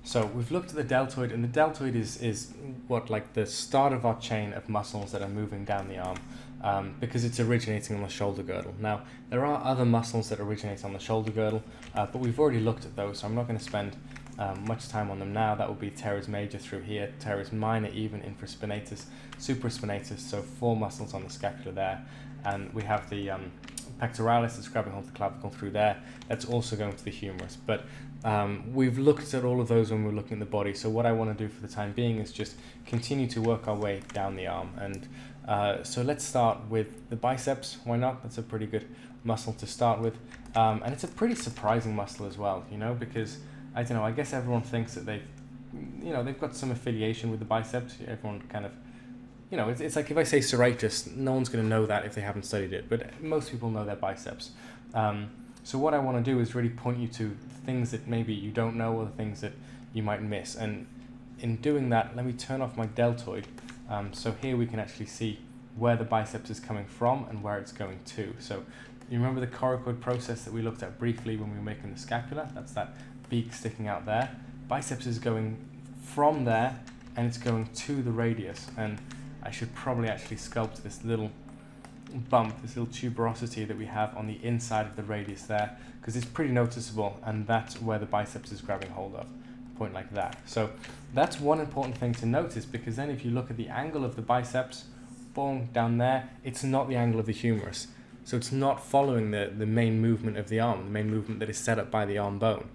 So we've looked at the deltoid, and the deltoid is what, like the start of our chain of muscles that are moving down the arm, because it's originating on the shoulder girdle. Now, there are other muscles that originate on the shoulder girdle, but we've already looked at those, so I'm not going to spend much time on them now. That will be teres major through here, teres minor even infraspinatus, supraspinatus, so 4 muscles on the scapula there. And we have the pectoralis that's grabbing hold of the clavicle through there. That's also going to the humerus. But we've looked at all of those when we're looking at the body. So what I want to do for the time being is just continue to work our way down the arm. And so let's start with the biceps. Why not? That's a pretty good muscle to start with. And it's a pretty surprising muscle as well, you know, because I don't know, I guess everyone thinks that they've got some affiliation with the biceps. Everyone kind of, you know, it's like if I say serratus, no one's going to know that if they haven't studied it, but most people know their biceps. So what I want to do is really point you to things that maybe you don't know or the things that you might miss. And in doing that, let me turn off my deltoid. So here we can actually see where the biceps is coming from and where it's going to. So you remember the coracoid process that we looked at briefly when we were making the scapula? That's that beak sticking out there. Biceps is going from there and it's going to the radius. And I should probably actually sculpt this little bump, this little tuberosity that we have on the inside of the radius there, because it's pretty noticeable, and that's where the biceps is grabbing hold of, a point like that. So that's one important thing to notice, because then if you look at the angle of the biceps, boom, down there, it's not the angle of the humerus. So it's not following the main movement of the arm, the main movement that is set up by the arm bone.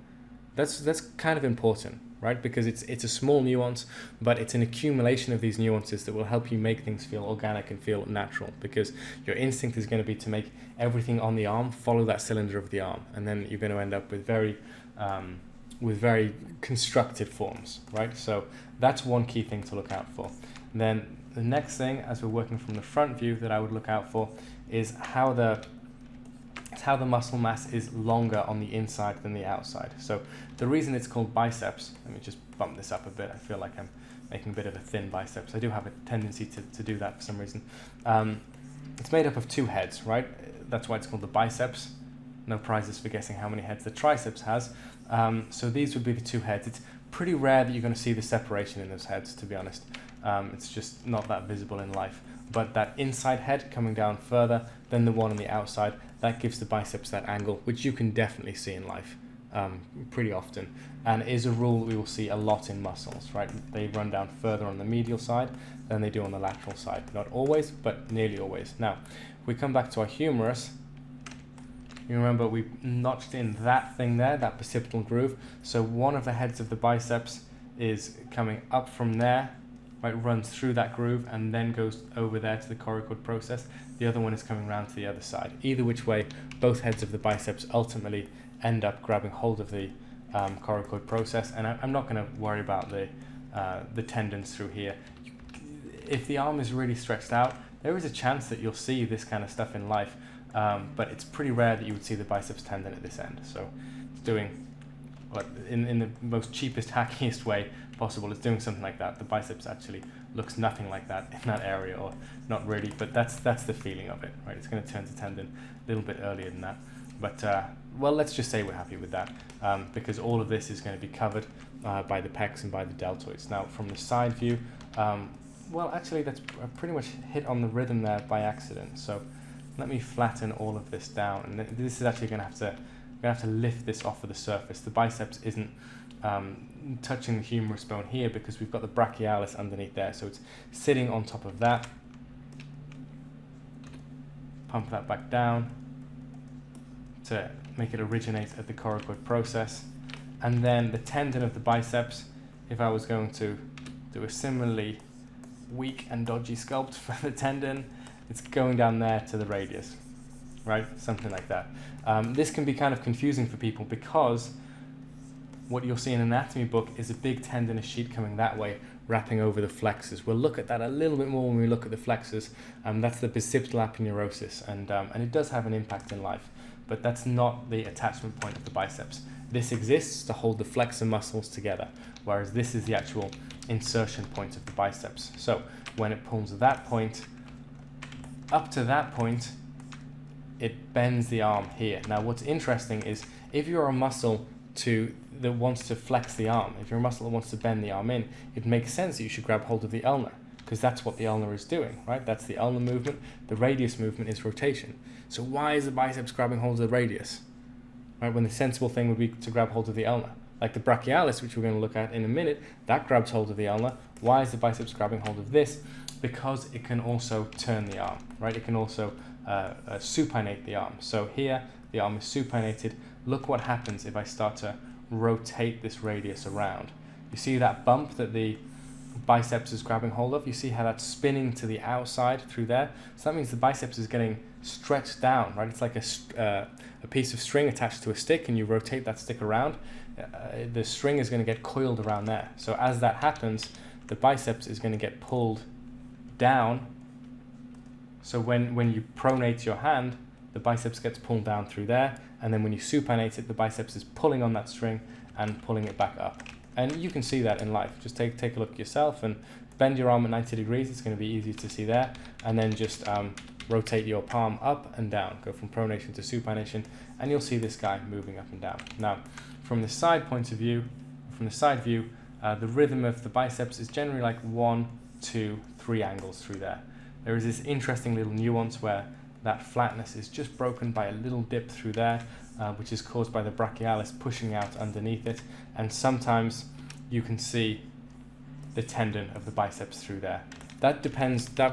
That's kind of important, right? Because it's a small nuance, but it's an accumulation of these nuances that will help you make things feel organic and feel natural, because your instinct is going to be to make everything on the arm follow that cylinder of the arm, and then you're going to end up with very constructed forms, right? So that's one key thing to look out for. And then the next thing, as we're working from the front view, that I would look out for is how the muscle mass is longer on the inside than the outside. So the reason it's called biceps, let me just bump this up a bit. I feel like I'm making a bit of a thin biceps. I do have a tendency to do that for some reason. It's made up of 2 heads, right? That's why it's called the biceps. No prizes for guessing how many heads the triceps has. So these would be the 2 heads. It's pretty rare that you're going to see the separation in those heads, to be honest. It's just not that visible in life. But that inside head coming down further than the one on the outside, that gives the biceps that angle, which you can definitely see in life pretty often, and is a rule that we will see a lot in muscles, right? They run down further on the medial side than they do on the lateral side. Not always, but nearly always. Now, if we come back to our humerus, you remember we notched in that thing there, that bicipital groove. So one of the heads of the biceps is coming up from there, right, runs through that groove and then goes over there to the coracoid process. The other one is coming around to the other side. Either which way, both heads of the biceps ultimately end up grabbing hold of the coracoid process. And I'm not going to worry about the tendons through here. If the arm is really stretched out, there is a chance that you'll see this kind of stuff in life, but it's pretty rare that you would see the biceps tendon at this end. So it's doing, well, in the most cheapest, hackiest way possible, it's doing something like that. The biceps actually looks nothing like that in that area, or not really, but that's the feeling of it, right? It's going to turn to tendon a little bit earlier than that. But, well, let's just say we're happy with that, because all of this is going to be covered by the pecs and by the deltoids. Now, from the side view, well, actually, that's pretty much hit on the rhythm there by accident. So let me flatten all of this down. And this is actually going to have to lift this off of the surface. The biceps isn't touching the humerus bone here because we've got the brachialis underneath there. So it's sitting on top of that. Pump that back down to make it originate at the coracoid process. And then the tendon of the biceps, if I was going to do a similarly weak and dodgy sculpt for the tendon, it's going down there to the radius, right? Something like that. This can be kind of confusing for people because what you'll see in an anatomy book is a big tendinous sheet coming that way, wrapping over the flexors. We'll look at that a little bit more when we look at the flexors. That's the bicipital aponeurosis, and it does have an impact in life, but that's not the attachment point of the biceps. This exists to hold the flexor muscles together, whereas this is the actual insertion point of the biceps. So when it pulls that point, up to that point, it bends the arm here. Now what's interesting is if you're a muscle that wants to flex the arm, if you're a muscle that wants to bend the arm in, it makes sense that you should grab hold of the ulnar, because that's what the ulnar is doing, right? That's the ulnar movement. The radius movement is rotation. So why is the biceps grabbing hold of the radius, right? When the sensible thing would be to grab hold of the ulnar. Like the brachialis, which we're going to look at in a minute, that grabs hold of the ulnar. Why is the biceps grabbing hold of this? Because it can also turn the arm, right? It can also supinate the arm. So here, the arm is supinated. Look what happens if I start to rotate this radius around. You see that bump that the biceps is grabbing hold of? You see how that's spinning to the outside through there? So that means the biceps is getting stretched down, right? It's like a piece of string attached to a stick, and you rotate that stick around. The string is going to get coiled around there. So as that happens, the biceps is going to get pulled down. So when you pronate your hand, the biceps gets pulled down through there, and then when you supinate it, the biceps is pulling on that string and pulling it back up. And you can see that in life. Just take a look yourself and bend your arm at 90 degrees. It's going to be easy to see there. And then just rotate your palm up and down. Go from pronation to supination, and you'll see this guy moving up and down. Now, from the side point of view, the rhythm of the biceps is generally like 1, 2, 3 angles through there. There is this interesting little nuance where that flatness is just broken by a little dip through there, which is caused by the brachialis pushing out underneath it. And sometimes you can see the tendon of the biceps through there. That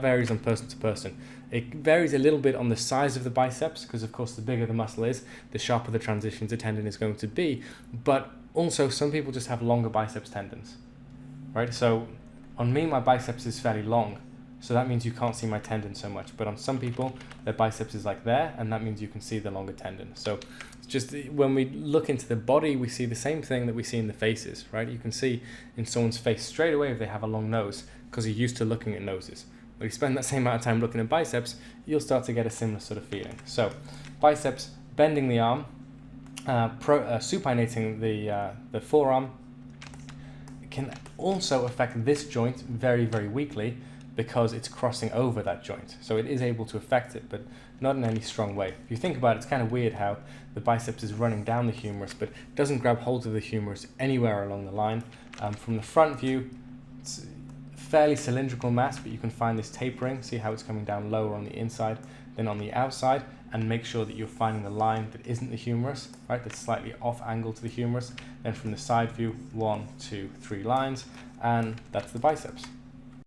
varies on person to person. It varies a little bit on the size of the biceps, because of course the bigger the muscle is, the sharper the transition to tendon is going to be. But also some people just have longer biceps tendons, right? So on me, my biceps is fairly long, so that means you can't see my tendon so much. But on some people, their biceps is like there, and that means you can see the longer tendon. So it's just when we look into the body, we see the same thing that we see in the faces, right? You can see in someone's face straight away if they have a long nose, because you're used to looking at noses. When you spend that same amount of time looking at biceps, you'll start to get a similar sort of feeling. So biceps bending the arm, supinating the forearm, can also affect this joint very, very weakly, because it's crossing over that joint. So it is able to affect it, but not in any strong way. If you think about it, it's kind of weird how the biceps is running down the humerus, but doesn't grab hold of the humerus anywhere along the line. From the front view, it's fairly cylindrical mass, but you can find this tapering. See how it's coming down lower on the inside than on the outside, and make sure that you're finding the line that isn't the humerus, right? That's slightly off angle to the humerus. Then from the side view, 1, 2, 3 lines, and that's the biceps.